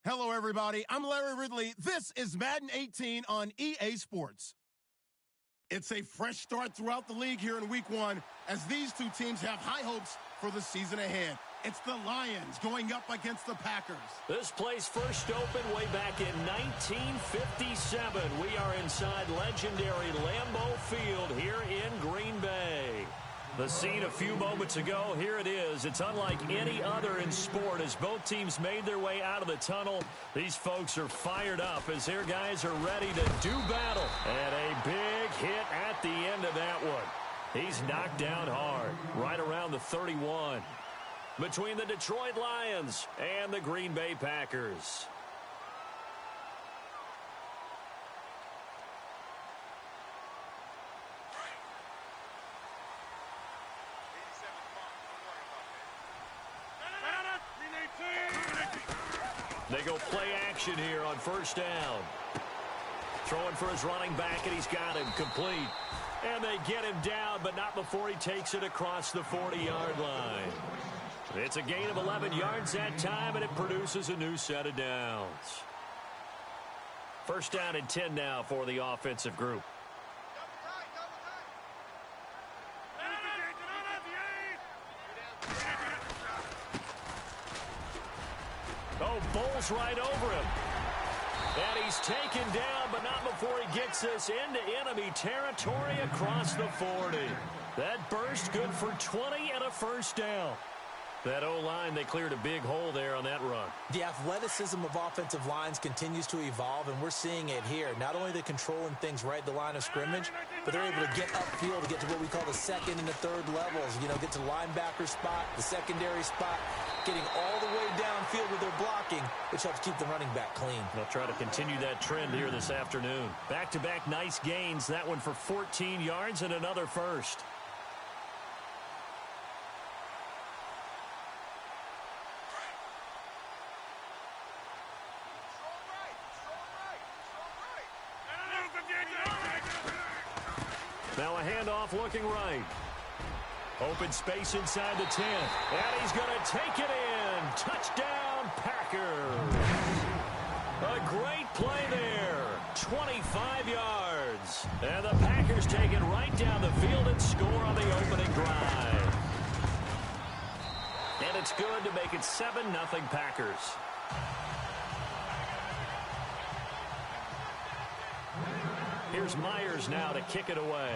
Hello, everybody. I'm Larry Ridley. This is Madden 18 on EA Sports. It's a fresh start throughout the league here in Week 1 as these two teams have high hopes for the season ahead. It's the Lions going up against the Packers. This place first opened way back in 1957. We are inside legendary Lambeau Field here in Green Bay. The scene a few moments ago, here it is. It's unlike any other in sport as both teams made their way out of the tunnel. These folks are fired up as their guys are ready to do battle. And a big hit at the end of that one. He's knocked down hard, right around the 31. Between the Detroit Lions and the Green Bay Packers. They go play action here on first down. Throwing for his running back, and he's got him complete. And they get him down, but not before he takes it across the 40-yard line. It's a gain of 11 yards that time, and it produces a new set of downs. First down and 10 now for the offensive group. Oh, bowls right over him. And he's taken down, but not before he gets this into enemy territory across the 40. That burst good for 20 and a first down. That O-line, they cleared a big hole there on that run. The athleticism of offensive lines continues to evolve, and we're seeing it here. Not only are they controlling things right at the line of scrimmage, but they're able to get upfield to get to what we call the second and the third levels. You know, get to the linebacker spot, the secondary spot, getting all the way downfield with their blocking, which helps keep the running back clean. They'll try to continue that trend here this afternoon. Back-to-back nice gains. That one for 14 yards and another first. Now a handoff looking right. Open space inside the 10. And he's going to take it in. Touchdown, Packers. A great play there. 25 yards. And the Packers take it right down the field and score on the opening drive. And it's good to make it 7-0 Packers. Here's Myers now to kick it away.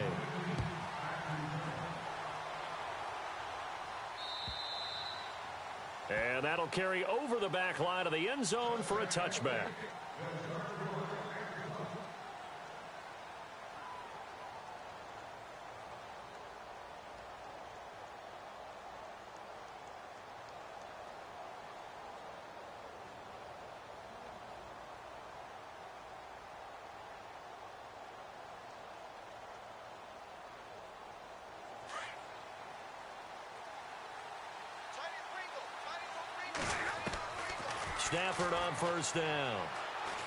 And that'll carry over the back line of the end zone for a touchback. Stafford on first down.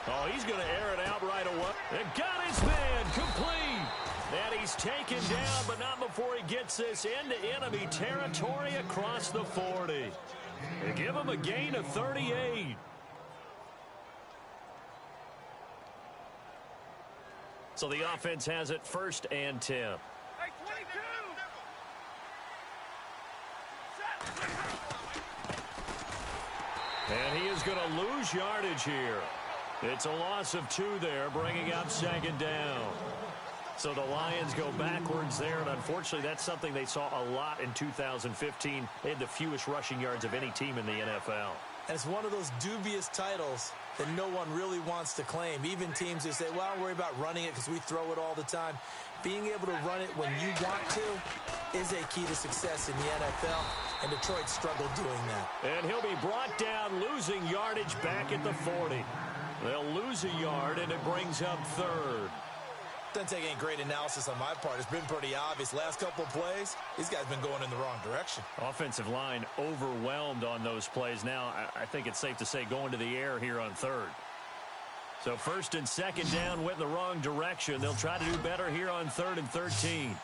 Oh, he's going to air it out right away. And got his man complete. And he's taken down, but not before he gets this into enemy territory across the 40. They give him a gain of 38. So the offense has it first and 10. Hey, 22! And he is going to lose yardage here. It's a loss of 2 there, bringing up second down. So the Lions go backwards there, and unfortunately that's something they saw a lot in 2015. They had the fewest rushing yards of any team in the NFL. And it's one of those dubious titles that no one really wants to claim. Even teams who say, well, I'll worry about running it because we throw it all the time. Being able to run it when you want to is a key to success in the NFL, and Detroit struggled doing that. And he'll be brought down, losing yardage back at the 40. They'll lose a yard, and it brings up third. Doesn't take any great analysis on my part. It's been pretty obvious. Last couple of plays, these guys have been going in the wrong direction. Offensive line overwhelmed on those plays. Now, I think it's safe to say going to the air here on third. So first and second down went in the wrong direction. They'll try to do better here on 3rd and 13.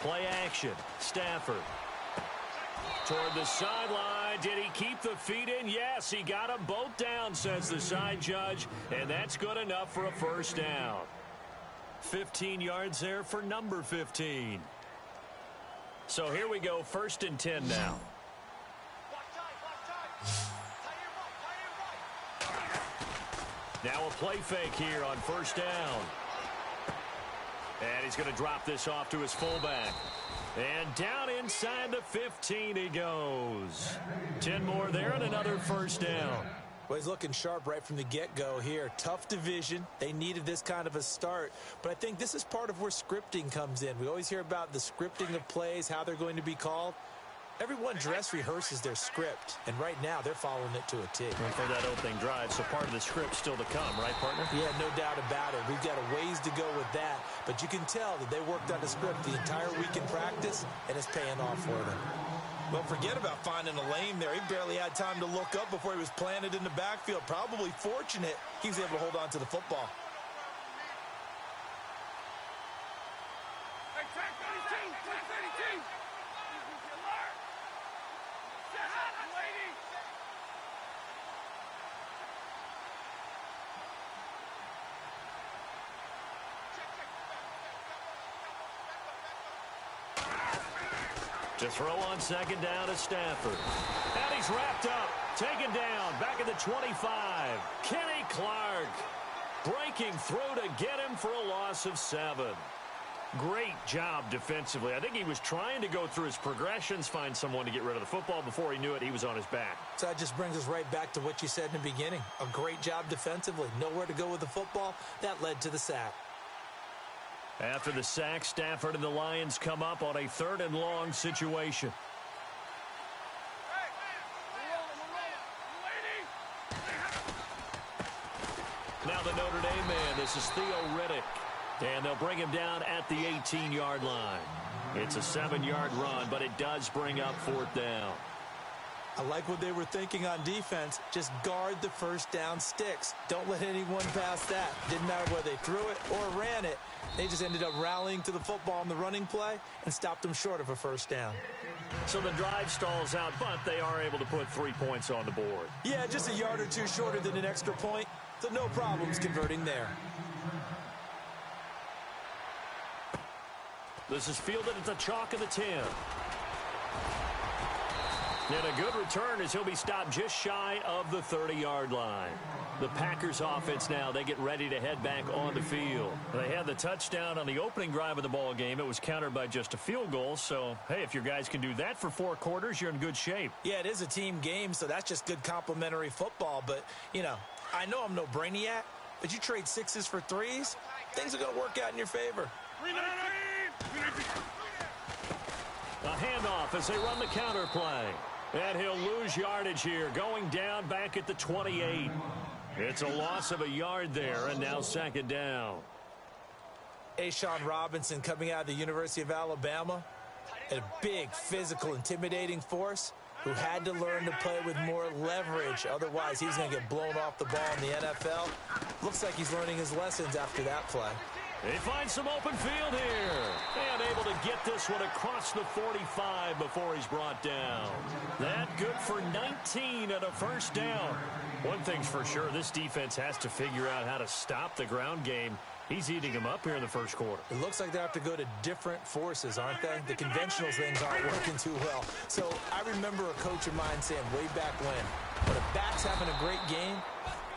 Play action. Stafford. Toward the sideline. Did he keep the feet in? Yes, he got them both down, says the side judge. And that's good enough for a first down. 15 yards there for number 15. So here we go, 1st and 10 now. Now a play fake here on 1st down. And he's going to drop this off to his fullback. And down inside the 15 he goes. 10 more there and another 1st down. Well, he's looking sharp right from the get-go here. Tough division. They needed this kind of a start. But I think this is part of where scripting comes in. We always hear about the scripting of plays, how they're going to be called. Everyone dress rehearses their script, and right now they're following it to a T. And for that opening drive, so part of the script still to come, right, partner? Yeah, no doubt about it. We've got a ways to go with that, but you can tell that they worked on the script the entire week in practice, and it's paying off for them. Well, forget about finding a lane there. He barely had time to look up before he was planted in the backfield. Probably fortunate he was able to hold on to the football. To throw on 2nd down to Stafford. And he's wrapped up. Taken down. Back at the 25. Kenny Clark breaking through to get him for a loss of 7. Great job defensively. I think he was trying to go through his progressions, find someone to get rid of the football. Before he knew it, he was on his back. So that just brings us right back to what you said in the beginning. A great job defensively. Nowhere to go with the football. That led to the sack. After the sack, Stafford and the Lions come up on a 3rd and long situation. Now the Notre Dame man, this is Theo Riddick. And they'll bring him down at the 18-yard line. It's a 7-yard run, but it does bring up 4th down. I like what they were thinking on defense. Just guard the 1st down sticks. Don't let anyone pass that. Didn't matter whether they threw it or ran it. They just ended up rallying to the football on the running play and stopped them short of a 1st down. So the drive stalls out, but they are able to put 3 points on the board. Yeah, just a yard or two shorter than an extra point, so no problems converting there. This is fielded at the chalk of the 10. And a good return as he'll be stopped just shy of the 30-yard line. The Packers offense now, they get ready to head back on the field. They had the touchdown on the opening drive of the ball game. It was countered by just a field goal. So, hey, if your guys can do that for 4 quarters, you're in good shape. Yeah, it is a team game, so that's just good complimentary football. But, you know, I know I'm no brainiac, but you trade 6s for 3s, things are going to work out in your favor. A handoff as they run the counter play. And he'll lose yardage here, going down back at the 28. It's a loss of a yard there, and now 2nd down. Ashawn Robinson coming out of the University of Alabama, a big, physical, intimidating force who had to learn to play with more leverage. Otherwise, he's going to get blown off the ball in the NFL. Looks like he's learning his lessons after that play. He finds some open field here. And able to get this one across the 45 before he's brought down. That good for 19 and a 1st down. One thing's for sure, this defense has to figure out how to stop the ground game. He's eating them up here in the 1st quarter. It looks like they have to go to different forces, aren't they? The conventional things aren't working too well. So I remember a coach of mine saying way back when a back's having a great game,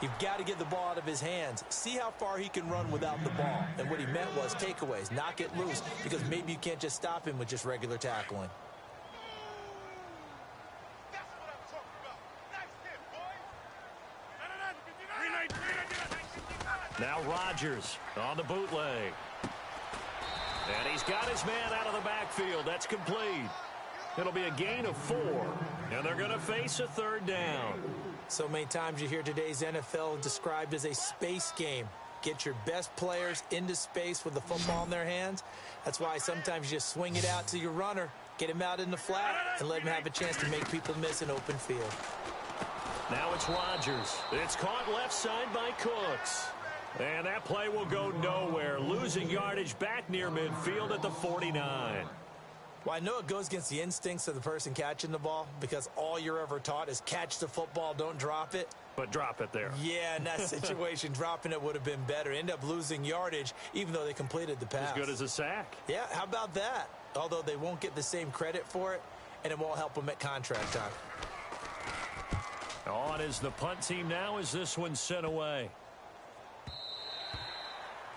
you've got to get the ball out of his hands. See how far he can run without the ball. And what he meant was takeaways, knock it loose, because maybe you can't just stop him with just regular tackling. Now Rodgers on the bootleg. And he's got his man out of the backfield. That's complete. It'll be a gain of 4. And they're going to face a 3rd down. So many times you hear today's NFL described as a space game. Get your best players into space with the football in their hands. That's why sometimes you just swing it out to your runner, get him out in the flat, and let him have a chance to make people miss an open field. Now it's Rodgers. It's caught left side by Cooks. And that play will go nowhere, losing yardage back near midfield at the 49. Well, I know it goes against the instincts of the person catching the ball because all you're ever taught is catch the football, don't drop it. But drop it there. Yeah, in that situation, dropping it would have been better. End up losing yardage, even though they completed the pass. As good as a sack. Yeah, how about that? Although they won't get the same credit for it, and it won't help them at contract time. On is the punt team now as this one's sent away.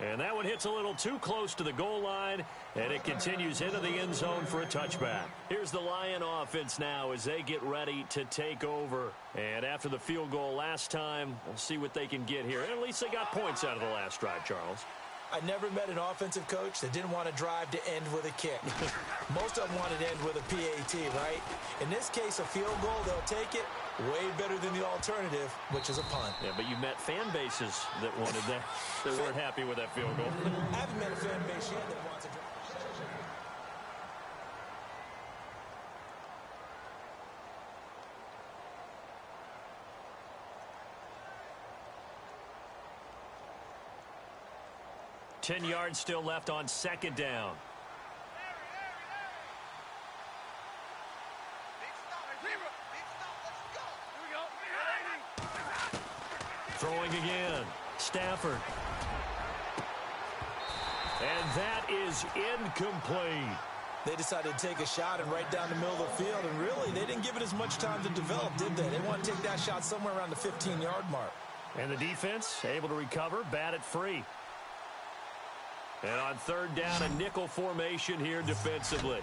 And that one hits a little too close to the goal line, and it continues into the end zone for a touchback. Here's the Lion offense now as they get ready to take over. And after the field goal last time, we'll see what they can get here. And at least they got points out of the last drive, Charles. I never met an offensive coach that didn't want to drive to end with a kick. Most of them wanted to end with a PAT, right? In this case, a field goal, they'll take it. Way better than the alternative, which is a punt. Yeah, but you met fan bases that wanted that. They weren't happy with that field goal. I haven't met a fan base yet that wants to drive. 10 yards still left on second down. Throwing again. Stafford. And that is incomplete. They decided to take a shot and right down the middle of the field, and really, they didn't give it as much time to develop, did they? They want to take that shot somewhere around the 15-yard mark. And the defense able to recover, bat it free. And on third down, a nickel formation here defensively.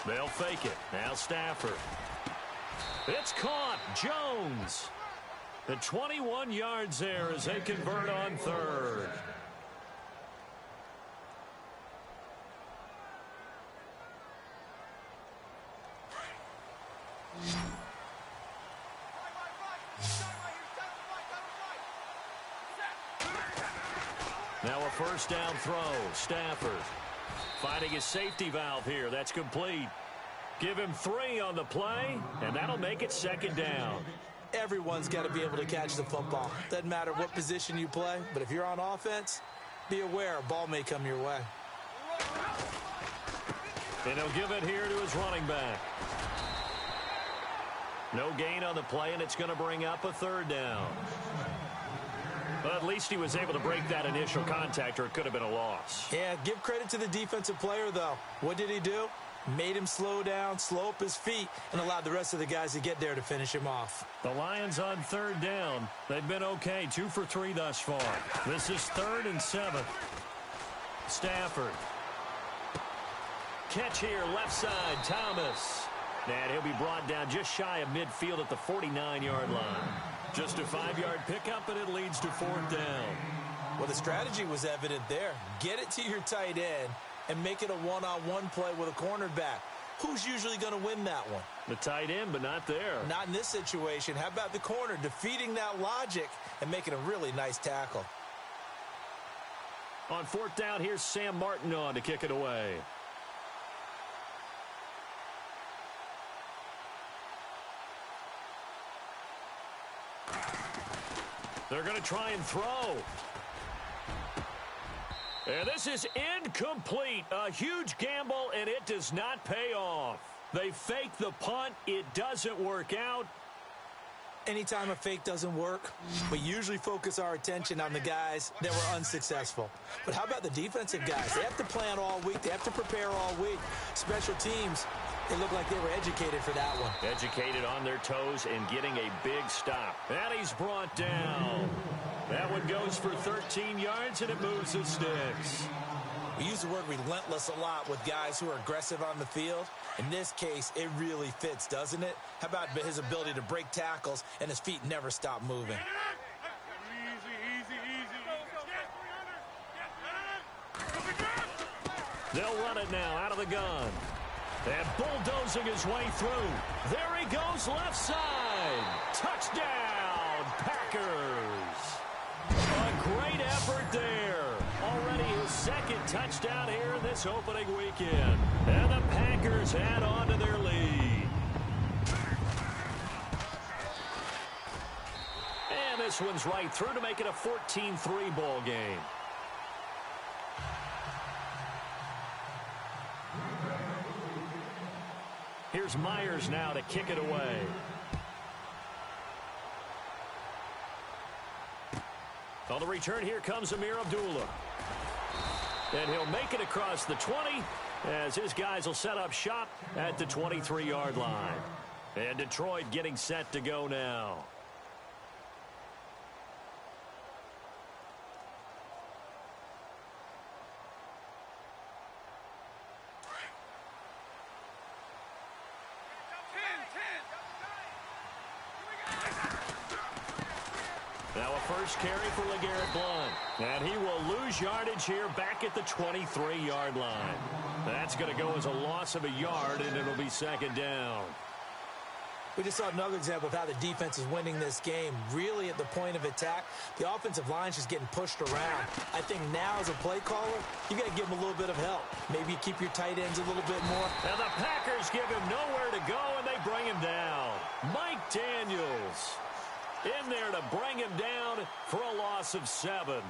They'll fake it. Now Stafford. It's caught. Jones. The 21 yards there as they convert on third. Now a first down throw. Stafford finding his safety valve here. That's complete. Give him 3 on the play, and that'll make it second down. Everyone's got to be able to catch the football. Doesn't matter what position you play, but if you're on offense, be aware a ball may come your way. And he'll give it here to his running back. No gain on the play, and it's going to bring up a third down. But at least he was able to break that initial contact, or it could have been a loss. Yeah, give credit to the defensive player, though. What did he do? Made him slow down, slow up his feet, and allowed the rest of the guys to get there to finish him off. The Lions on third down. They've been okay, 2 for 3 thus far. This is 3rd and 7. Stafford. Catch here, left side, Thomas. And he'll be brought down just shy of midfield at the 49-yard line. Just a 5-yard pickup, and it leads to 4th down. Well, the strategy was evident there. Get it to your tight end and make it a one-on-one play with a cornerback. Who's usually going to win that one? The tight end, but not there. Not in this situation. How about the corner defeating that logic and making a really nice tackle? On 4th down, here's Sam Martin on to kick it away. They're going to try and throw. And this is incomplete. A huge gamble, and it does not pay off. They fake the punt. It doesn't work out. Anytime a fake doesn't work, we usually focus our attention on the guys that were unsuccessful. But how about the defensive guys? They have to plan all week. They have to prepare all week. Special teams, it looked like they were educated for that one. Educated on their toes and getting a big stop. And he's brought down. That one goes for 13 yards, and it moves the sticks. We use the word relentless a lot with guys who are aggressive on the field. In this case, it really fits, doesn't it? How about his ability to break tackles and his feet never stop moving? They'll run it now out of the gun. And bulldozing his way through. There he goes, left side. Touchdown, Packers. A great effort there. Already his 2nd touchdown here in this opening weekend. And the Packers add on to their lead. And this one's right through to make it a 14-3 ball game. Here's Myers now to kick it away. On the return, here comes Amir Abdullah. And he'll make it across the 20 as his guys will set up shop at the 23-yard line. And Detroit getting set to go now. Now a first carry for LeGarrette Blount. And he will lose yardage here back at the 23-yard line. That's going to go as a loss of a yard, and it'll be second down. We just saw another example of how the defense is winning this game. Really at the point of attack, the offensive line's just getting pushed around. I think now as a play caller, you got to give them a little bit of help. Maybe keep your tight ends a little bit more. And the Packers give him nowhere to go, and they bring him down. Mike Daniels in there to bring him down for a loss of 7.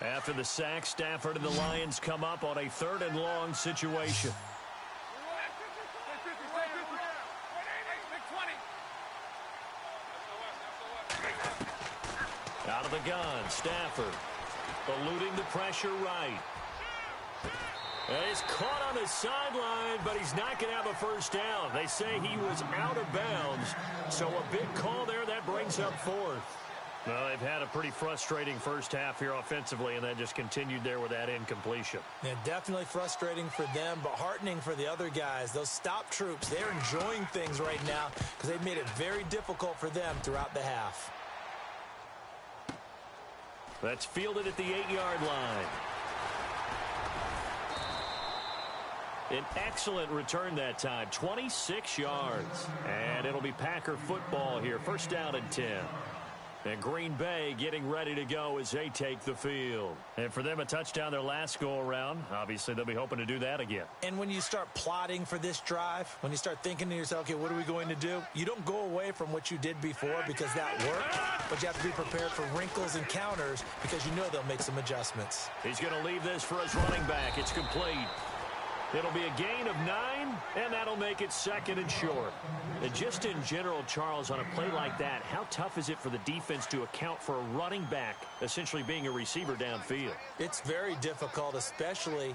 After the sack, Stafford and the Lions come up on a 3rd and long situation. Out of the gun, Stafford eluding the pressure right. And he's caught on the sideline, but he's not going to have a first down. They say he was out of bounds, so a big call there that brings up 4th. Well, they've had a pretty frustrating first half here offensively, and that just continued there with that incompletion. Yeah, definitely frustrating for them, but heartening for the other guys. Those stop troops, they're enjoying things right now because they've made it very difficult for them throughout the half. That's fielded at the 8-yard line. An excellent return that time, 26 yards. And it'll be Packer football here, first down and 10. And Green Bay getting ready to go as they take the field. And for them, a touchdown their last go-around. Obviously, they'll be hoping to do that again. And when you start plotting for this drive, when you start thinking to yourself, okay, what are we going to do? You don't go away from what you did before because that worked, but you have to be prepared for wrinkles and counters because you know they'll make some adjustments. He's going to leave this for his running back. It's complete. It'll be a gain of 9, and that'll make it 2nd and short. And just in general, Charles, on a play like that, how tough is it for the defense to account for a running back essentially being a receiver downfield? It's very difficult, especially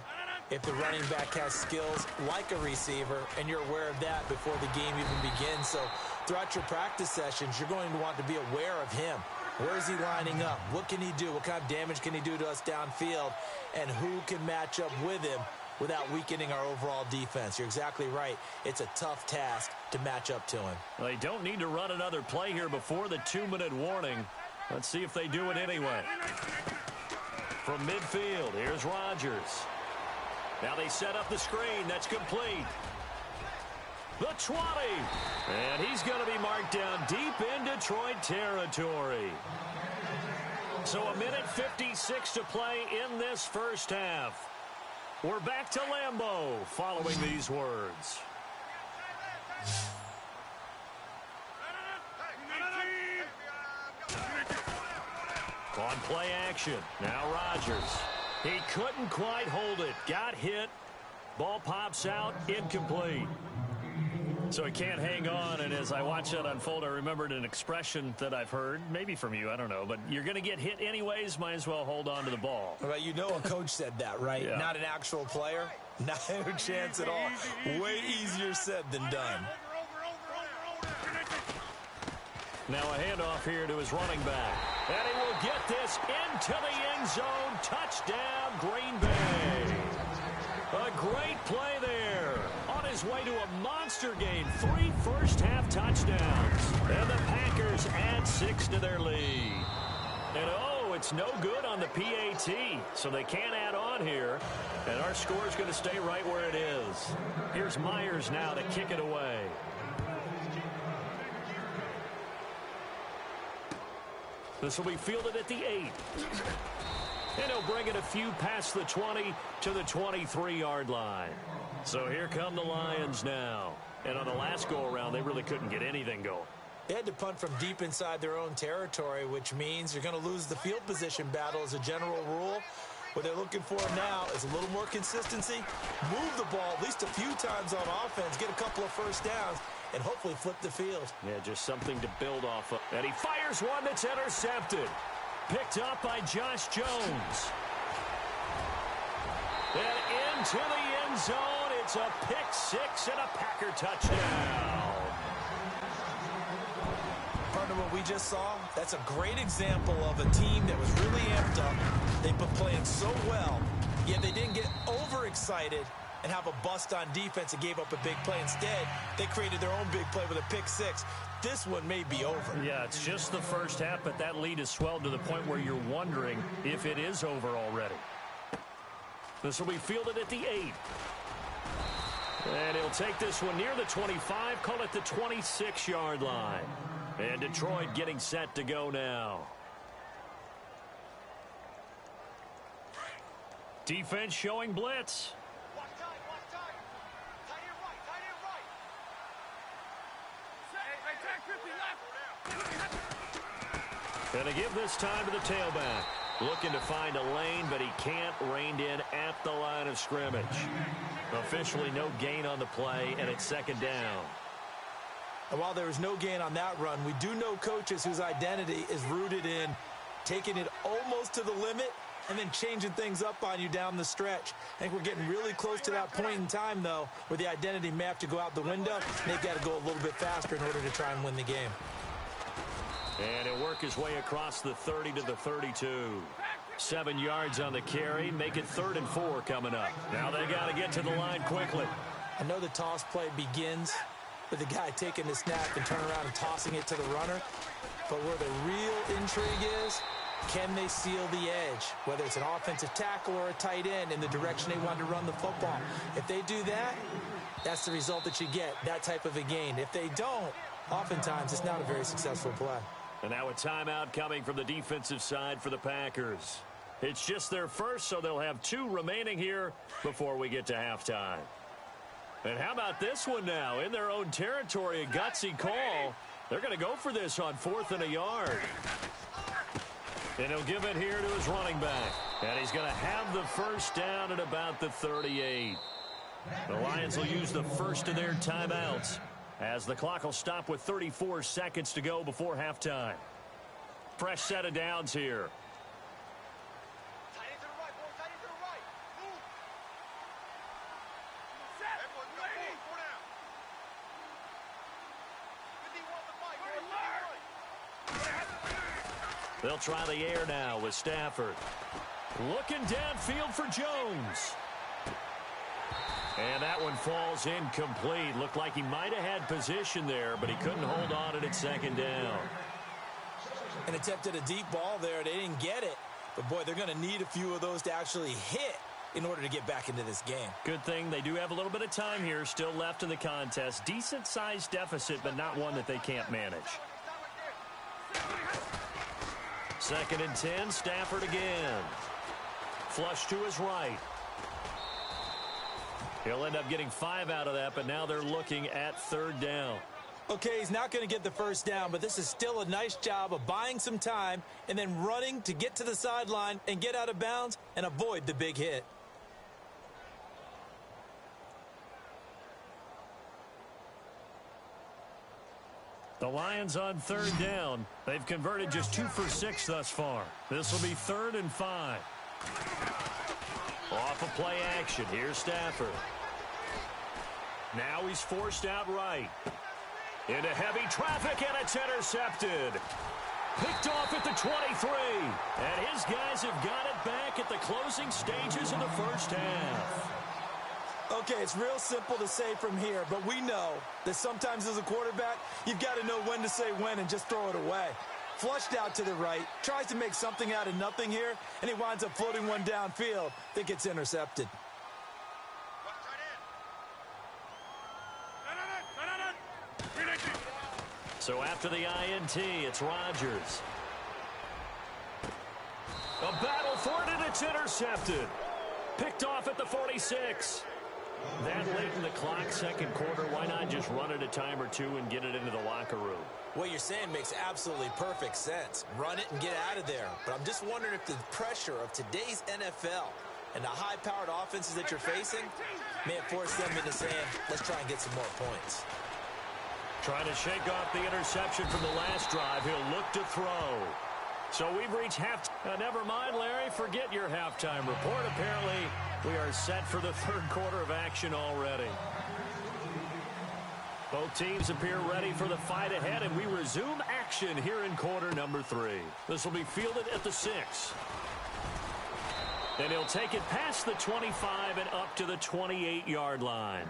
if the running back has skills like a receiver, and you're aware of that before the game even begins. So throughout your practice sessions, you're going to want to be aware of him. Where is he lining up? What can he do? What kind of damage can he do to us downfield? And who can match up with him without weakening our overall defense? You're exactly right. It's a tough task to match up to him. Well, they don't need to run another play here before the 2-minute warning. Let's see if they do it anyway. From midfield, here's Rodgers. Now they set up the screen. That's complete. The 20. And he's going to be marked down deep in Detroit territory. So 1:56 to play in this first half. We're back to Lambeau following these words. On play action, now Rodgers. He couldn't quite hold it. Got hit. Ball pops out, incomplete. So he can't hang on, and as I watch that unfold, I remembered an expression that I've heard, maybe from you, I don't know, but you're going to get hit anyways, might as well hold on to the ball. Well, you know a coach said that, right? Yeah. Not an actual player. Not a chance at all. Way easier said than done. Now a handoff here to his running back. And he will get this into the end zone. Touchdown, Green Bay. A great play there. On his way to a monster game. 3 first-half touchdowns. And the Packers add 6 to their lead. And it's no good on the PAT. So they can't add on here. And our score is going to stay right where it is. Here's Myers now to kick it away. This will be fielded at the 8. And he'll bring it a few past the 20 to the 23-yard line. So here come the Lions now. And on the last go-around, they really couldn't get anything going. They had to punt from deep inside their own territory, which means you're going to lose the field position battle as a general rule. What they're looking for now is a little more consistency, move the ball at least a few times on offense, get a couple of first downs, and hopefully flip the field. Yeah, just something to build off of. And he fires one that's intercepted. Picked up by Josh Jones. And into the end zone. It's a pick six and a Packer touchdown. Partner, what we just saw, that's a great example of a team that was really amped up. They've been playing so well, yet they didn't get overexcited and have a bust on defense and gave up a big play. Instead, they created their own big play with a pick six. This one may be over. Yeah, it's just the first half, but that lead has swelled to the point where you're wondering if it is over already. This will be fielded at the 8. And he'll take this one near the 25, call it the 26-yard line. And Detroit getting set to go now. Defense showing blitz. Going to give this time to the tailback. Looking to find a lane, but he can't. Reined in at the line of scrimmage. Officially no gain on the play, and it's second down. And while there was no gain on that run, we do know coaches whose identity is rooted in taking it almost to the limit and then changing things up on you down the stretch. I think we're getting really close to that point in time, though, where the identity may have to go out the window. They've got to go a little bit faster in order to try and win the game. And he'll work his way across the 30 to the 32. 7 yards on the carry. Make it 3rd and 4 coming up. Now they got to get to the line quickly. I know the toss play begins with the guy taking the snap and turning around and tossing it to the runner. But where the real intrigue is, can they seal the edge? Whether it's an offensive tackle or a tight end in the direction they want to run the football. If they do that, that's the result that you get, that type of a gain. If they don't, oftentimes it's not a very successful play. And now a timeout coming from the defensive side for the Packers. It's just their first, so they'll have 2 remaining here before we get to halftime. And how about this one now? In their own territory, a gutsy call. They're going to go for this on 4th and a yard. And he'll give it here to his running back. And he's going to have the first down at about the 38. The Lions will use the first of their timeouts, as the clock will stop with 34 seconds to go before halftime. Fresh set of downs here. They'll try the air now with Stafford. Looking downfield for Jones. And that one falls incomplete. Looked like he might have had position there, but he couldn't hold on it at second down. And attempted a deep ball there. They didn't get it. But, boy, they're going to need a few of those to actually hit in order to get back into this game. Good thing they do have a little bit of time here still left in the contest. Decent-sized deficit, but not one that they can't manage. 2nd and 10, Stafford again. Flush to his right. He'll end up getting 5 out of that, but now they're looking at 3rd down. Okay, he's not going to get the first down, but this is still a nice job of buying some time and then running to get to the sideline and get out of bounds and avoid the big hit. The Lions on 3rd down. They've converted just 2 for 6 thus far. This will be 3rd and 5. Off of play action. Here's Stafford. Now he's forced out right. Into heavy traffic, and it's intercepted. Picked off at the 23. And his guys have got it back at the closing stages of the first half. Okay, it's real simple to say from here, but we know that sometimes as a quarterback, you've got to know when to say when and just throw it away. Flushed out to the right, tries to make something out of nothing here, and he winds up floating one downfield. Think it's intercepted. So after the INT, it's Rodgers. A battle for it, and it's intercepted. Picked off at the 46. That late in the clock, second quarter, why not just run it a time or two and get it into the locker room? What you're saying makes absolutely perfect sense. Run it and get out of there. But I'm just wondering if the pressure of today's NFL and the high-powered offenses that you're facing may have forced them into saying, let's try and get some more points. Trying to shake off the interception from the last drive. He'll look to throw. So we've reached halftime. Never mind, Larry. Forget your halftime report. Apparently, we are set for the third quarter of action already. Both teams appear ready for the fight ahead, and we resume action here in quarter number 3. This will be fielded at the 6. And he'll take it past the 25 and up to the 28-yard line.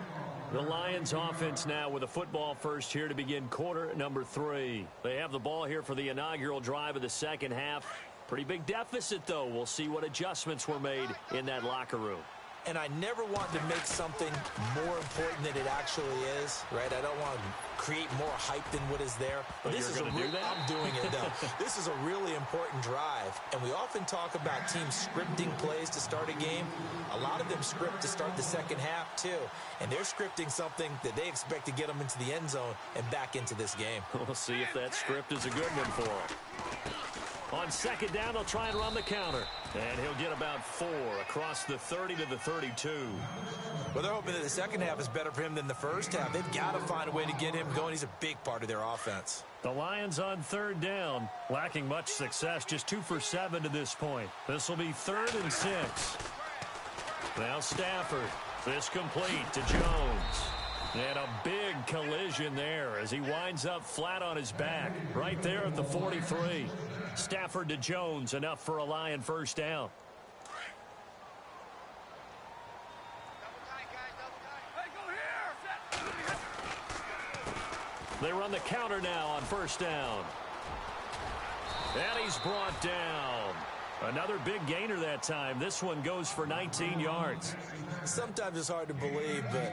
The Lions offense now with a football first here to begin quarter number 3. They have the ball here for the inaugural drive of the second half. Pretty big deficit, though. We'll see what adjustments were made in that locker room. And I never want to make something more important than it actually is, right? I don't want to create more hype than what is there. But this is going to do that? I'm doing it, though. This is a really important drive. And we often talk about teams scripting plays to start a game. A lot of them script to start the second half, too. And they're scripting something that they expect to get them into the end zone and back into this game. We'll see if that script is a good one for them. On second down, they'll try and run the counter. And he'll get about 4 across the 30 to the 32. Well, they're hoping that the second half is better for him than the first half. They've got to find a way to get him going. He's a big part of their offense. The Lions on third down, lacking much success, just 2 for 7 to this point. This will be 3rd and 6. Now Stafford, this complete to Jones. And a big collision there as he winds up flat on his back, right there at the 43. Stafford to Jones, enough for a Lion first down. They run the counter now on first down. And he's brought down. Another big gainer that time. This one goes for 19 yards. Sometimes it's hard to believe, but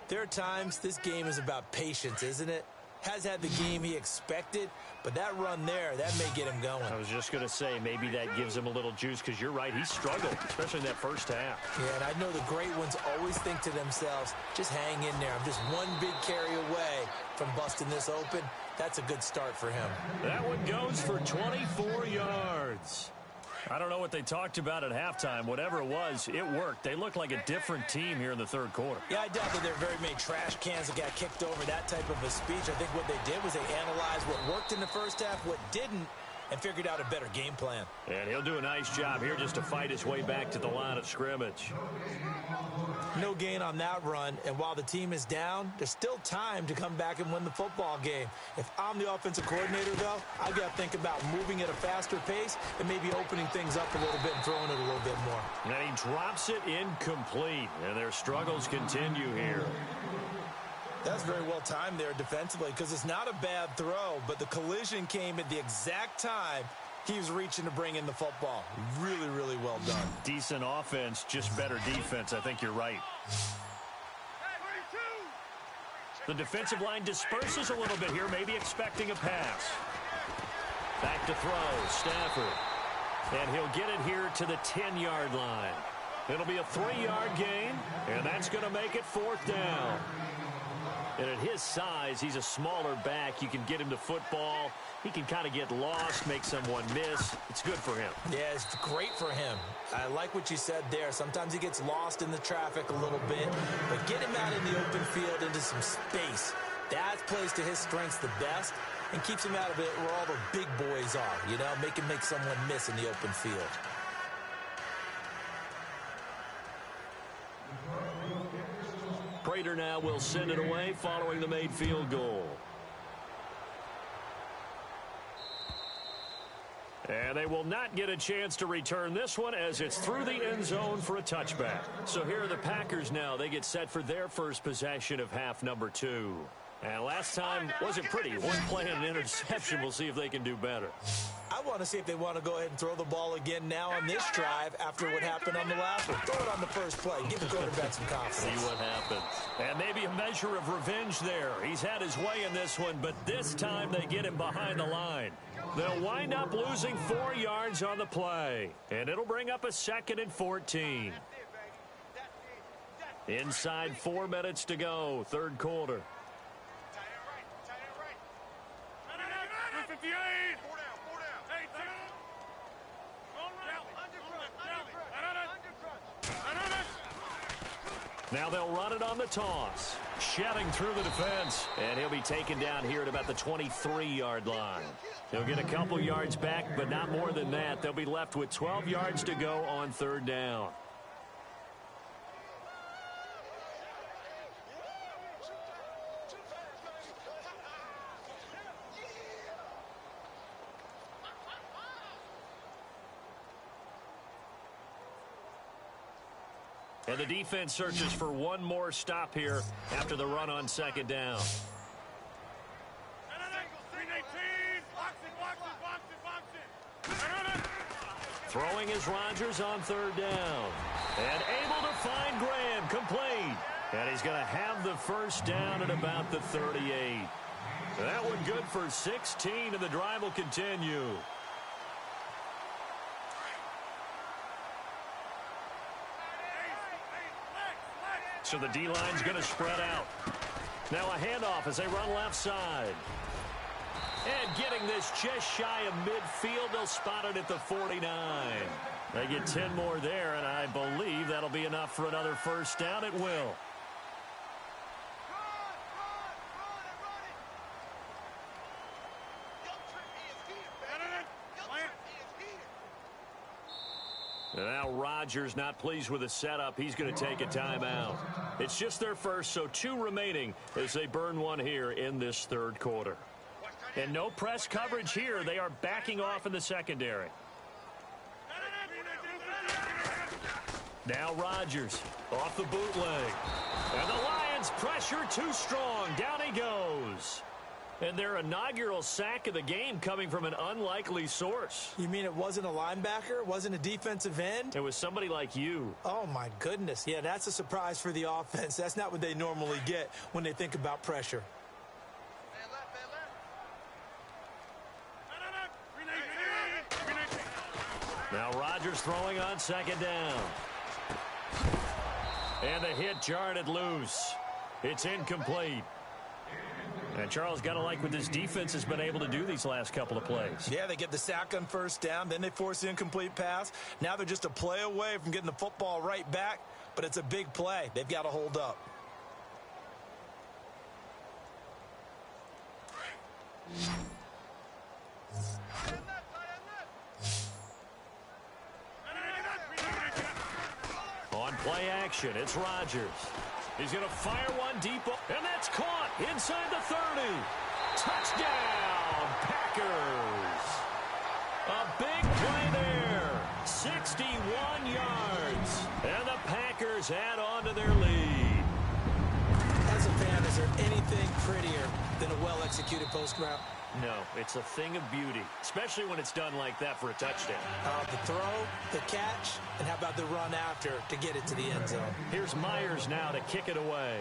there are times this game is about patience, isn't it? Has had the game he expected, but that run there, that may get him going. I was just going to say, maybe that gives him a little juice, because you're right, he struggled, especially in that first half. Yeah, and I know the great ones always think to themselves, just hang in there. I'm just one big carry away from busting this open. That's a good start for him. That one goes for 24 yards. I don't know what they talked about at halftime. Whatever it was, it worked. They look like a different team here in the third quarter. Yeah, I doubt that there are very many trash cans that got kicked over, that type of a speech. I think what they did was they analyzed what worked in the first half, what didn't, and figured out a better game plan. And he'll do a nice job here just to fight his way back to the line of scrimmage. No gain on that run, and while the team is down, there's still time to come back and win the football game. If I'm the offensive coordinator, though, I've got to think about moving at a faster pace and maybe opening things up a little bit and throwing it a little bit more. And he drops it incomplete, and their struggles continue here. That's very well timed there defensively, because it's not a bad throw, but the collision came at the exact time he was reaching to bring in the football. Really, really well done. Decent offense, just better defense. I think you're right. The defensive line disperses a little bit here, maybe expecting a pass. Back to throw, Stafford. And he'll get it here to the 10-yard line. It'll be a 3-yard gain, and that's going to make it 4th down. And at his size, he's a smaller back. You can get him to football. He can kind of get lost, make someone miss. It's good for him. Yeah, it's great for him. I like what you said there. Sometimes he gets lost in the traffic a little bit, but get him out in the open field into some space. That plays to his strengths the best and keeps him out of it where all the big boys are, you know, make someone miss in the open field. Prater now will send it away following the made field goal. And they will not get a chance to return this one as it's through the end zone for a touchback. So here are the Packers now. They get set for their first possession of half number 2. And last time wasn't pretty. One play and an interception. We'll see if they can do better. I want to see if they want to go ahead and throw the ball again now on this drive after what happened on the last one. Throw it on the first play. Give the quarterback some confidence. See what happens. And maybe a measure of revenge there. He's had his way in this one, but this time they get him behind the line. They'll wind up losing 4 yards on the play. And it'll bring up a 2nd and 14. Inside 4 minutes to go, third quarter. Now they'll run it on the toss. Shedding through the defense. And he'll be taken down here at about the 23-yard line. He'll get a couple yards back, but not more than that. They'll be left with 12 yards to go on third down. And the defense searches for one more stop here after the run on second down. Throwing is Rodgers on third down. And able to find Graham, complete. And he's going to have the first down at about the 38. That one good for 16, and the drive will continue. So the D-line's going to spread out. Now a handoff as they run left side. And getting this just shy of midfield, they'll spot it at the 49. They get 10 more there, and I believe that'll be enough for another first down. It will. Now Rodgers not pleased with the setup. He's going to take a timeout. It's just their first, so 2 remaining as they burn one here in this third quarter. And no press coverage here. They are backing off in the secondary. Now Rodgers off the bootleg. And the Lions pressure too strong. Down he goes. And their inaugural sack of the game coming from an unlikely source. You mean it wasn't a linebacker? It wasn't a defensive end? It was somebody like you. Oh, my goodness. Yeah, that's a surprise for the offense. That's not what they normally get when they think about pressure. Now Rodgers throwing on second down. And the hit jarred loose. It's incomplete. And Charles, got to like what this defense has been able to do these last couple of plays. Yeah, they get the sack on first down, then they force the incomplete pass. Now they're just a play away from getting the football right back, but it's a big play. They've got to hold up. On play action, it's Rodgers. He's going to fire one deep, and that's caught inside the 30. Touchdown, Packers. A big play there. 61 yards. And the Packers add on to their lead. As a fan, is there anything prettier than a well-executed post route? No, it's a thing of beauty, especially when it's done like that for a touchdown. The throw, the catch, and how about the run after to get it to the end zone? Here's Myers now to kick it away.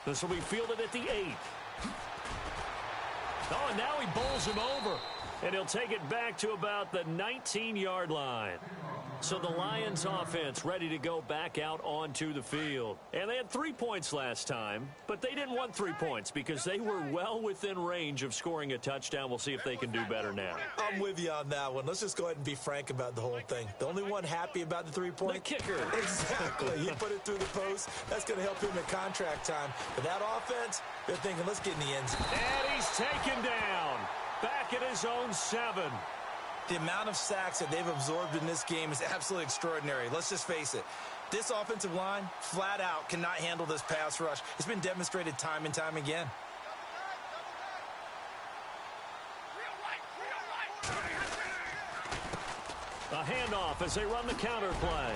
This will be fielded at the 8. Oh, and now he bowls him over. And he'll take it back to about the 19-yard line. So the Lions offense ready to go back out onto the field. And they had 3 points last time, but they didn't want 3 points because they were well within range of scoring a touchdown. We'll see if they can do better now. I'm with you on that one. Let's just go ahead and be frank about the whole thing. The only one happy about the 3-point? The kicker. Exactly. He put it through the post. That's going to help him at contract time. But that offense, they're thinking, let's get in the end zone. And he's taken down. Back at his own 7. The amount of sacks that they've absorbed in this game is absolutely extraordinary. Let's just face it. This offensive line, flat out, cannot handle this pass rush. It's been demonstrated time and time again. A handoff as they run the counter play.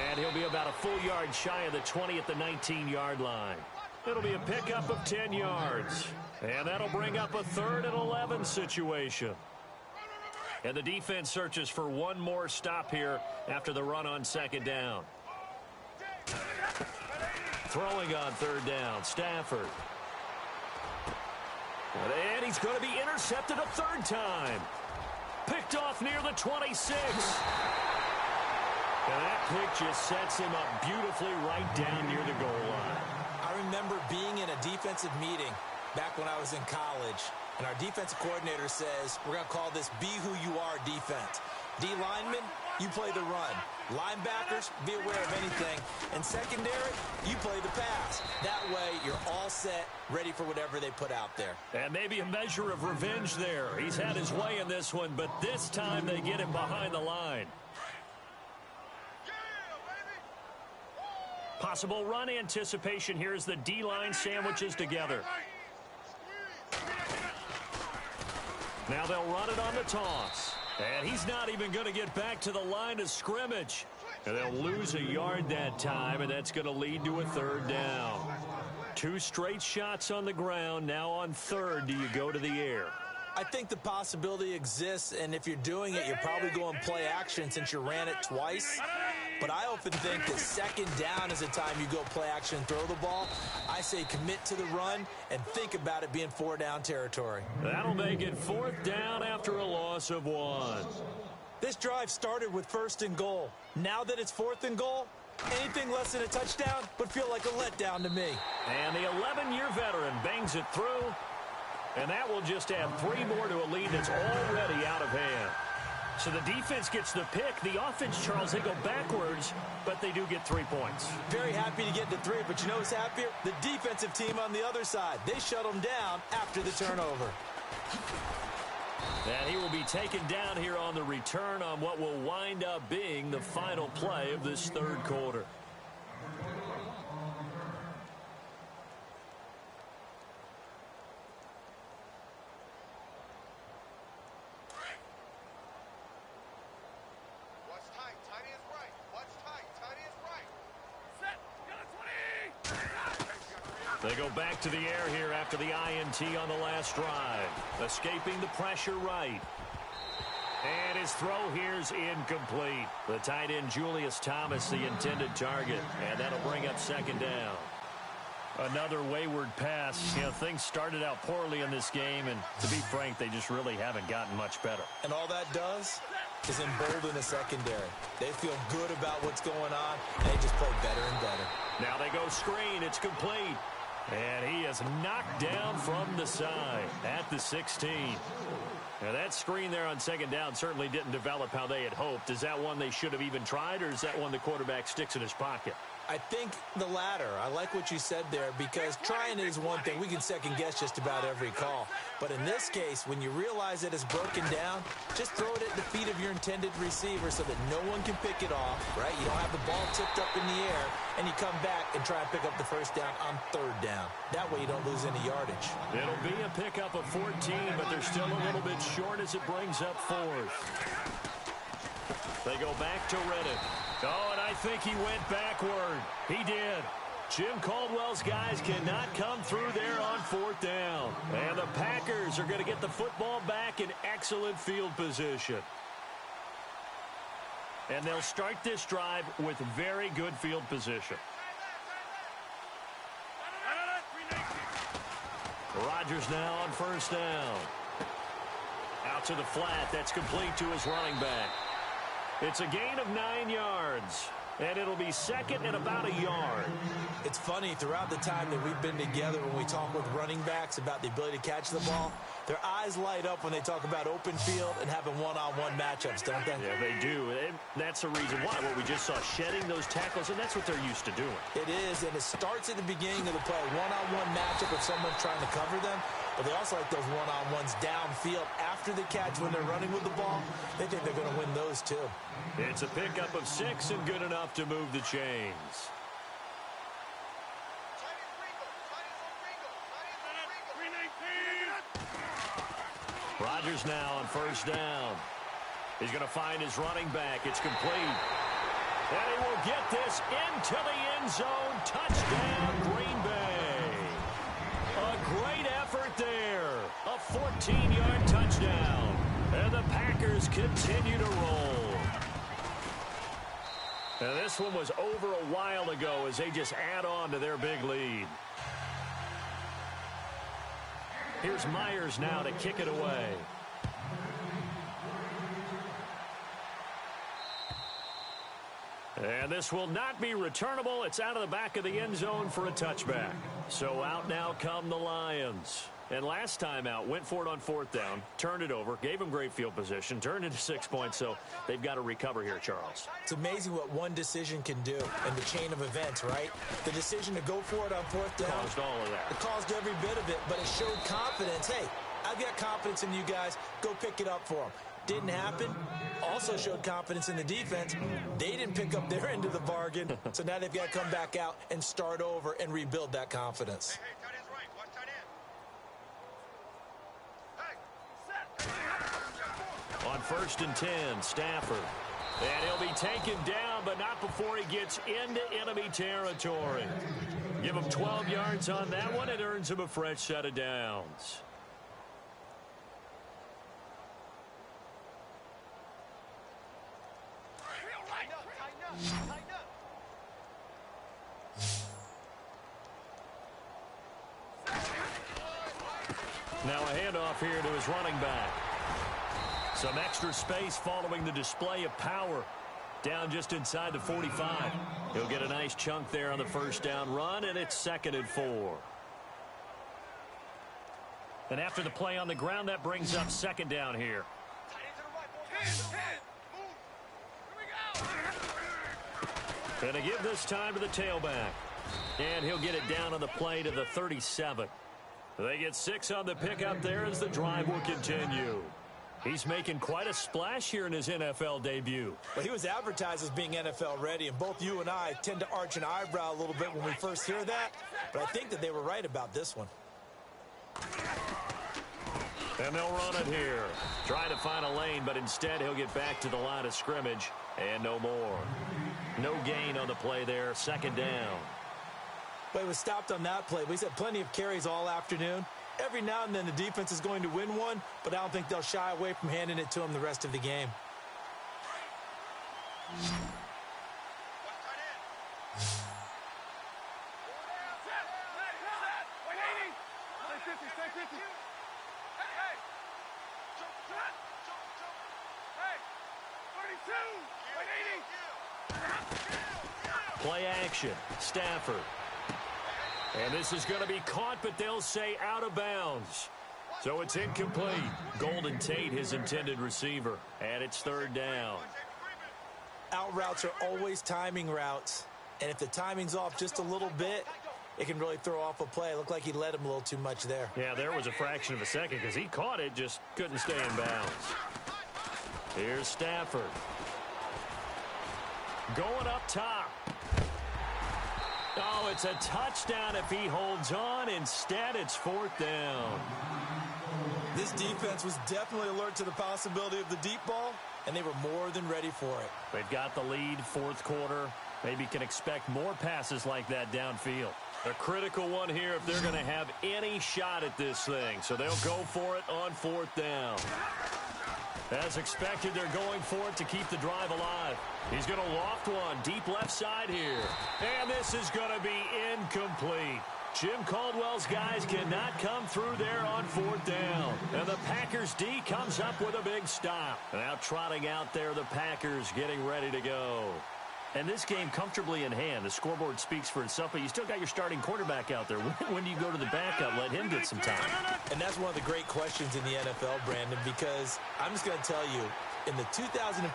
And he'll be about a full yard shy of the 20 at the 19-yard line. It'll be a pickup of 10 yards. And that'll bring up a 3rd and 11 situation. And the defense searches for one more stop here after the run on second down. Throwing on third down, Stafford. And he's going to be intercepted a 3rd time. Picked off near the 26. And that pick just sets him up beautifully right down near the goal line. I remember being in a defensive meeting back when I was in college, and our defensive coordinator says, we're going to call this Be Who You Are defense. D linemen, you play the run. Linebackers, be aware of anything. And secondary, you play the pass. That way, you're all set, ready for whatever they put out there. And maybe a measure of revenge there. He's had his way in this one, but this time they get him behind the line. Possible run anticipation here as the D-line sandwiches together. Now they'll run it on the toss. And he's not even going to get back to the line of scrimmage. And they'll lose a yard that time, and that's going to lead to a third down. 2 straight shots on the ground. Now on third, do you go to the air? I think the possibility exists, and if you're doing it, you're probably going play action since you ran it twice. But I often think that second down is the time you go play action and throw the ball. I say commit to the run and think about it being 4-down territory. That'll make it 4th down after a loss of 1. This drive started with 1st and goal. Now that it's 4th and goal, anything less than a touchdown would feel like a letdown to me. And the 11-year veteran bangs it through. And that will just add 3 more to a lead that's already out of hand. So the defense gets the pick. The offense, Charles, they go backwards, but they do get 3 points. Very happy to get to 3, but you know who's happier? The defensive team on the other side. They shut them down after the turnover. And he will be taken down here on the return on what will wind up being the final play of this third quarter. They go back to the air here after the INT on the last drive. Escaping the pressure right. And his throw here's incomplete. The tight end Julius Thomas, the intended target. And that'll bring up 2nd down. Another wayward pass. You know, things started out poorly in this game, and to be frank, they just really haven't gotten much better. And all that does is embolden the secondary. They feel good about what's going on, and they just play better and better. Now they go screen. It's complete. And he is knocked down from the side at the 16. Now that screen there on 2nd down certainly didn't develop how they had hoped. Is that one they should have even tried, or is that one the quarterback sticks in his pocket? I think the latter. I like what you said there, because trying it is one thing. We can second guess just about every call. But in this case, when you realize that it's broken down, just throw it at the feet of your intended receiver so that no one can pick it off, right? You don't have the ball tipped up in the air, and you come back and try and pick up the 1st down on 3rd down. That way you don't lose any yardage. It'll be a pickup of 14, but they're still a little bit short as it brings up 4th. They go back to Reddick. Oh, and I think he went backward. He did. Jim Caldwell's guys cannot come through there on 4th down. And the Packers are going to get the football back in excellent field position. And they'll start this drive with very good field position. Rodgers now on 1st down. Out to the flat. That's complete to his running back. It's a gain of 9 yards, and it'll be 2nd and about a yard. It's funny, throughout the time that we've been together, when we talk with running backs about the ability to catch the ball, their eyes light up when they talk about open field and having one-on-one matchups, don't they? Yeah, they do. And that's the reason why. What we just saw, shedding those tackles, and that's what they're used to doing. It is, and it starts at the beginning of the play. One-on-one matchup if someone's trying to cover them. But they also like those one-on-ones downfield after the catch when they're running with the ball. They think they're going to win those, too. It's a pickup of 6 and good enough to move the chains. Rodgers now on 1st down. He's going to find his running back. It's complete. And he will get this into the end zone. Touchdown, Green Bay. A great effort there. A 14-yard touchdown. And the Packers continue to roll. And this one was over a while ago as they just add on to their big lead. Here's Myers now to kick it away. And this will not be returnable. It's out of the back of the end zone for a touchback. So out now come the Lions. And last time out, went for it on 4th down, turned it over, gave them great field position, turned into 6 points, so they've got to recover here, Charles. It's amazing what one decision can do in the chain of events, right? The decision to go for it on 4th down. Caused all of that. It caused every bit of it, but it showed confidence. Hey, I've got confidence in you guys. Go pick it up for them. Didn't happen. Also showed confidence in the defense. They didn't pick up their end of the bargain, so now they've got to come back out and start over and rebuild that confidence. On 1st and 10, Stafford. And he'll be taken down, but not before he gets into enemy territory. Give him 12 yards on that one. It earns him a fresh set of downs. Now a handoff here to his running back. Some extra space following the display of power. Down just inside the 45. He'll get a nice chunk there on the 1st down run, and it's 2nd and 4. And after the play on the ground, that brings up 2nd down here. And to give this time to the tailback. And he'll get it down on the play to the 37. They get 6 on the pickup there as the drive will continue. He's making quite a splash here in his NFL debut. Well, he was advertised as being NFL ready, and both you and I tend to arch an eyebrow a little bit when we first hear that, but I think that they were right about this one. And they'll run it here. Trying to find a lane, but instead he'll get back to the line of scrimmage, and no more. No gain on the play there, 2nd down. But he was stopped on that play. He's had plenty of carries all afternoon. Every now and then the defense is going to win one, but I don't think they'll shy away from handing it to him the rest of the game. Play action. Stafford. And this is going to be caught, but they'll say out of bounds. So it's incomplete. Golden Tate, his intended receiver. And it's 3rd down. Out routes are always timing routes. And if the timing's off just a little bit, it can really throw off a play. It looked like he led him a little too much there. Yeah, there was a fraction of a second because he caught it, just couldn't stay in bounds. Here's Stafford. Going up top. Oh, it's a touchdown if he holds on. Instead, it's 4th down. This defense was definitely alert to the possibility of the deep ball, and they were more than ready for it. They've got the lead, 4th quarter. Maybe can expect more passes like that downfield. A critical one here if they're going to have any shot at this thing. So they'll go for it on 4th down. As expected, they're going for it to keep the drive alive. He's going to loft one deep left side here. And this is going to be incomplete. Jim Caldwell's guys cannot come through there on 4th down. And the Packers D comes up with a big stop. Now trotting out there, the Packers getting ready to go. And this game comfortably in hand. The scoreboard speaks for itself, but you still got your starting quarterback out there. When do you go to the backup? Let him get some time. And that's one of the great questions in the NFL, Brandon, because I'm just going to tell you, in the 2015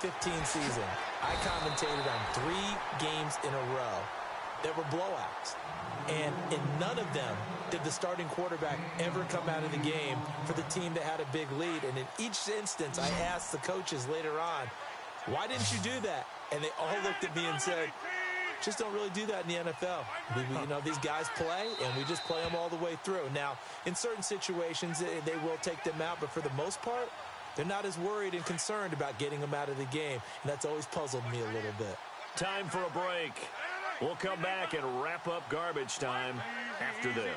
season, I commentated on 3 games in a row that were blowouts. And in none of them did the starting quarterback ever come out of the game for the team that had a big lead. And in each instance, I asked the coaches later on, why didn't you do that? And they all looked at me and said, just don't really do that in the NFL. You know, these guys play, and we just play them all the way through. Now, in certain situations, they will take them out, but for the most part, they're not as worried and concerned about getting them out of the game, and that's always puzzled me a little bit. Time for a break. We'll come back and wrap up garbage time after this.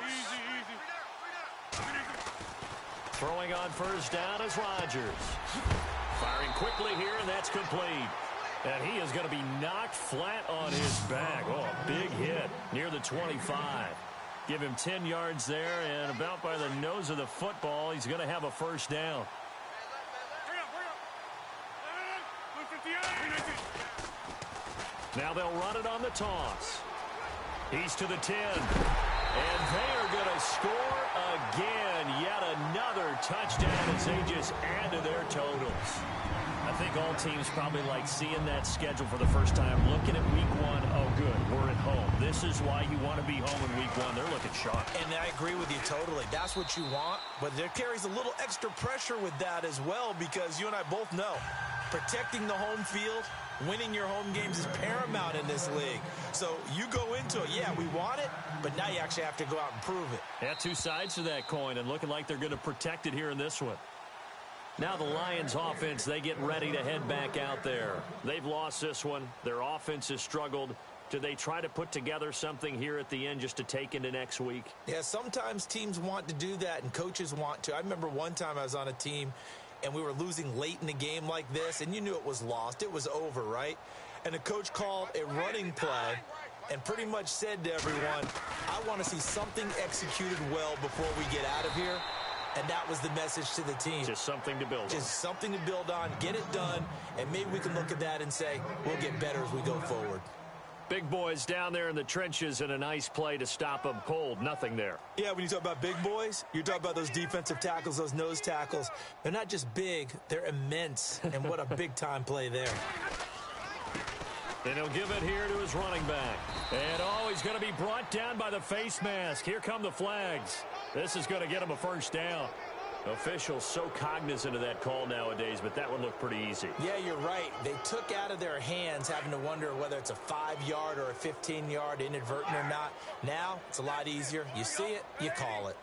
Throwing on 1st down is Rodgers. Firing quickly here, and that's complete. And he is going to be knocked flat on his back. Oh, a big hit near the 25. Give him 10 yards there, and about by the nose of the football, he's going to have a 1st down. Now they'll run it on the toss. He's to the 10. And they are going to score again. Yet another touchdown as they just add to their totals. I think all teams probably like seeing that schedule for the first time, looking at week one. Oh, good, we're at home. This is why you want to be home in week one. They're looking sharp. And I agree with you totally. That's what you want, but there carries a little extra pressure with that as well, because you and I both know protecting the home field, winning your home games is paramount in this league. So you go into it, yeah, we want it, but now you actually have to go out and prove it. Yeah, two sides to that coin, and looking like they're going to protect it here in this one. Now the Lions offense, they get ready to head back out there. They've lost this one. Their offense has struggled. Do they try to put together something here at the end just to take into next week? Yeah, sometimes teams want to do that and coaches want to. I remember one time I was on a team and we were losing late in the game like this, and you knew it was lost. It was over, right? And the coach called a running play and pretty much said to everyone, I want to see something executed well before we get out of here. And that was the message to the team. Just something to build on. Just something to build on, get it done, and maybe we can look at that and say, we'll get better as we go forward. Big boys down there in the trenches, and a nice play to stop them cold. Nothing there. Yeah, when you talk about big boys, you're talking about those defensive tackles, those nose tackles. They're not just big, they're immense. And what a big-time play there. And he'll give it here to his running back. And, oh, he's going to be brought down by the face mask. Here come the flags. This is going to get him a first down. Officials so cognizant of that call nowadays, but that would look pretty easy. Yeah, you're right. They took out of their hands having to wonder whether it's a 5-yard or a 15-yard inadvertent or not. Now, it's a lot easier. You see it, you call it.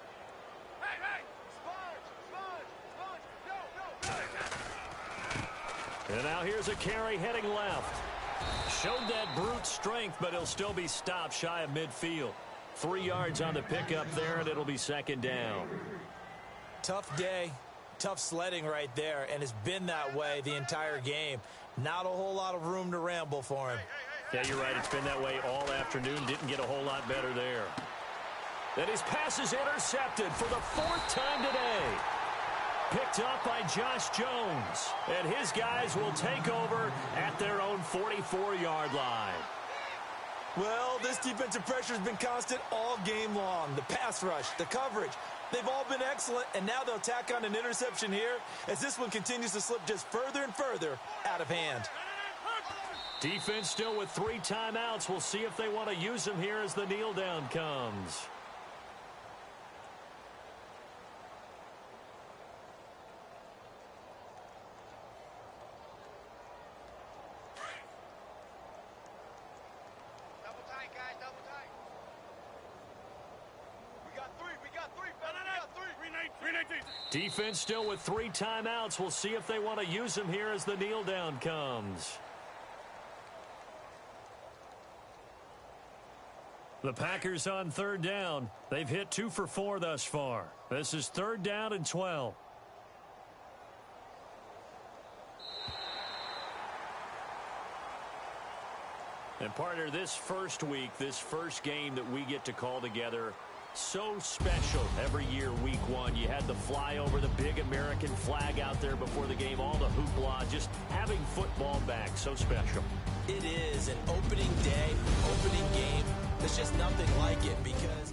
And now here's a carry heading left. Showed that brute strength, but he'll still be stopped shy of midfield. 3 yards on the pickup there, and it'll be second down. Tough day, tough sledding right there, and it's been that way the entire game. Not a whole lot of room to ramble for him. Yeah, you're right. It's been that way all afternoon. Didn't get a whole lot better there. Then his pass is intercepted for the 4th time today. Picked up by Josh Jones. And his guys will take over at their own 44-yard line. Well, this defensive pressure has been constant all game long. The pass rush, the coverage, they've all been excellent, and now they'll tack on an interception here as this one continues to slip just further and further out of hand. Defense still with 3 timeouts. We'll see if they want to use them here as the kneel down comes. Defense still with 3 timeouts. We'll see if they want to use them here as the kneel down comes. The Packers on 3rd down. They've hit 2 for 4 thus far. This is 3rd down and 12. And partner, this first week, this first game that we get to call together, so special every year, week 1. You had the flyover, the big American flag out there before the game, all the hoopla, just having football back, so special. It is an opening day, opening game. There's just nothing like it because